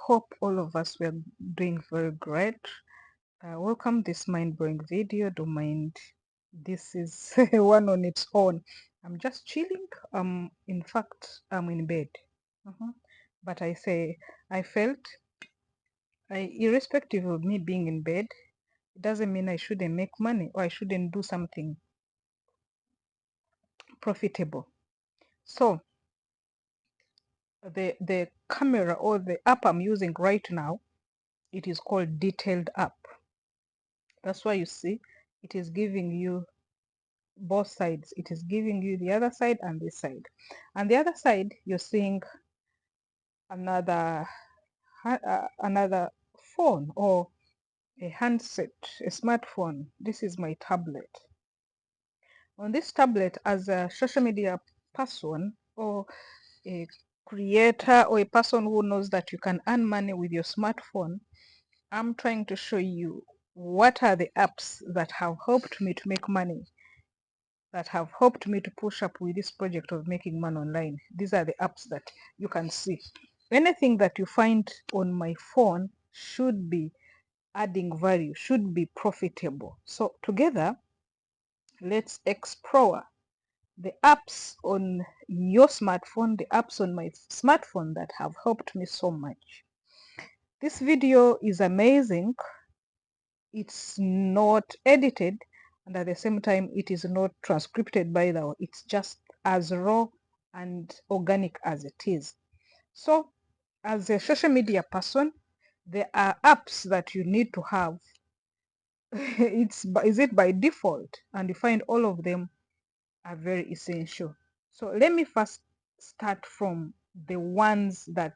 hope all of us were doing very great. Welcome this mind-blowing video. Don't mind, this is one on its own. I'm just chilling. In fact, I'm in bed. But I felt, irrespective of me being in bed, it doesn't mean I shouldn't make money or I shouldn't do something profitable. So the camera or the app I'm using right now, it is called Detailed App. That's why you see it is giving you both sides. It is giving you the other side and this side. And the other side, you're seeing another phone or a handset, a smartphone. This is my tablet. On this tablet, as a social media person or a creator or a person who knows that you can earn money with your smartphone, I'm trying to show you what are the apps that have helped me to make money, that have helped me to push up with this project of making money online. These are the apps that you can see. Anything that you find on my phone should be adding value, should be profitable. So together, let's explore the apps on your smartphone, the apps on my smartphone that have helped me so much. This video is amazing. It's not edited, and at the same time it is not transcripted by the way. It's just as raw and organic as it is. So as a social media person, there are apps that you need to have. Is it by default, and you find all of them are very essential. So let me first start from the ones that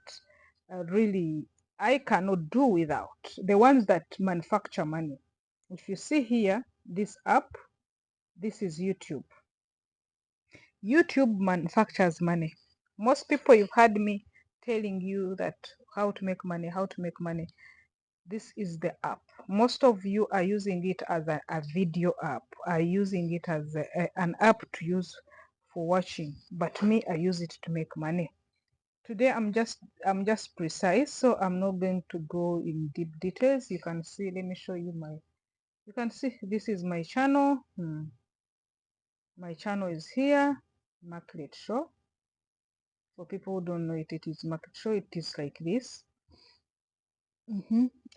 really I cannot do without, the ones that manufacture money. If you see here, this app, this is YouTube. YouTube manufactures money. Most people, you've heard me telling you that how to make money, how to make money. This is the app. Most of you are using it as a video app, are using it as an app to use for watching, but me, I use it to make money. Today I'm just precise, so I'm not going to go in deep details. You can see, let me show you you can see this is my channel. My channel is here, Immaculate Show. For people who don't know it, it is Immaculate Show. It is like this.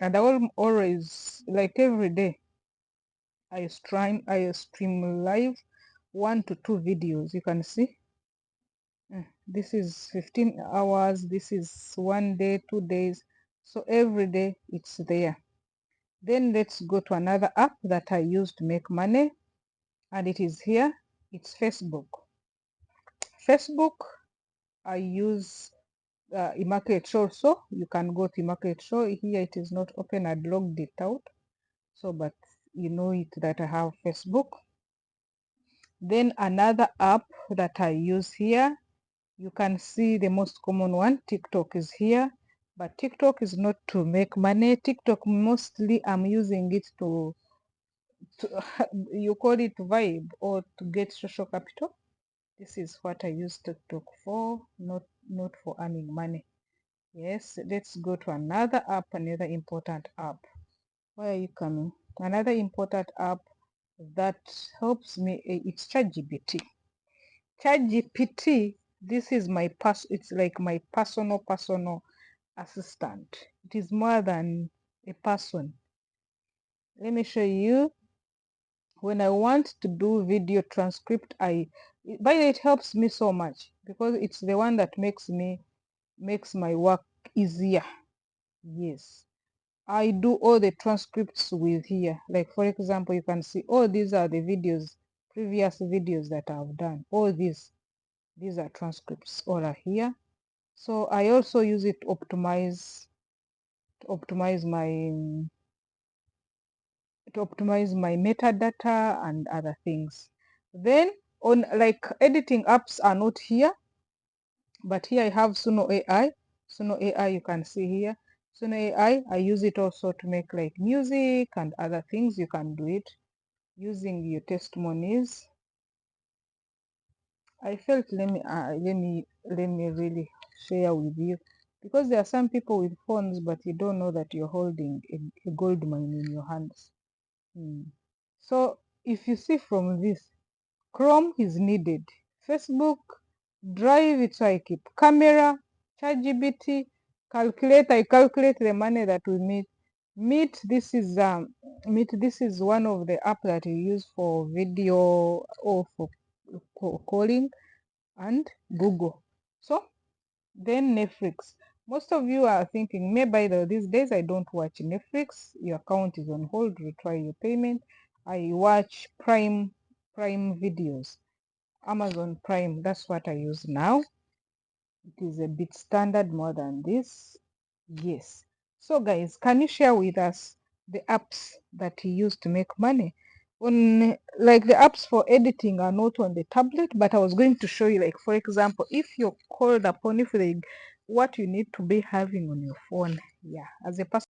And I always, like every day, I stream live 1 to 2 videos. You can see this is 15 hours, this is 1 day, 2 days, so every day it's there. Then let's go to another app that I use to make money, and it is here. It's Facebook. I use Immaculate Show. So you can go to Immaculate Show. Here it is not open, I logged it out, so but you know it that I have Facebook. Then another app that I use here, you can see the most common one, TikTok, is here. But TikTok is not to make money. TikTok, mostly I'm using it to you call it vibe, or to get social capital. This is what I use TikTok for, not for earning money. Yes, let's go to another app, another important app. Where are you coming? Another important app that helps me, it's ChatGPT. ChatGPT, this is it's like my personal assistant. It is more than a person. Let me show you. When I want to do video transcript, it helps me so much because it's the one that makes my work easier. Yes, I do all the transcripts with here. Like for example, you can see all these are the previous videos that I've done. All these are transcripts, all are here. So I also use it to optimize my metadata and other things. Then on, like, editing apps are not here, but here I have Suno AI. Suno AI, you can see here. Suno AI, I use it also to make like music and other things. You can do it using your testimonies. I felt let me really share with you because there are some people with phones, but you don't know that you're holding a gold mine in your hands. So if you see from this, Chrome is needed. Facebook, Drive, it's I keep. Camera, ChatGPT, calculate. I calculate the money that we meet. Meet. This is one of the app that you use for video or for calling, and Google. So then Netflix. Most of you are thinking, maybe these days I don't watch Netflix. Your account is on hold. Retry your payment. I watch Prime videos. Amazon Prime, that's what I use now. It is a bit standard more than this. Yes. So guys, can you share with us the apps that you use to make money? Like the apps for editing are not on the tablet, but I was going to show you, like, for example, if you're called upon, what you need to be having on your phone. Yeah, as a person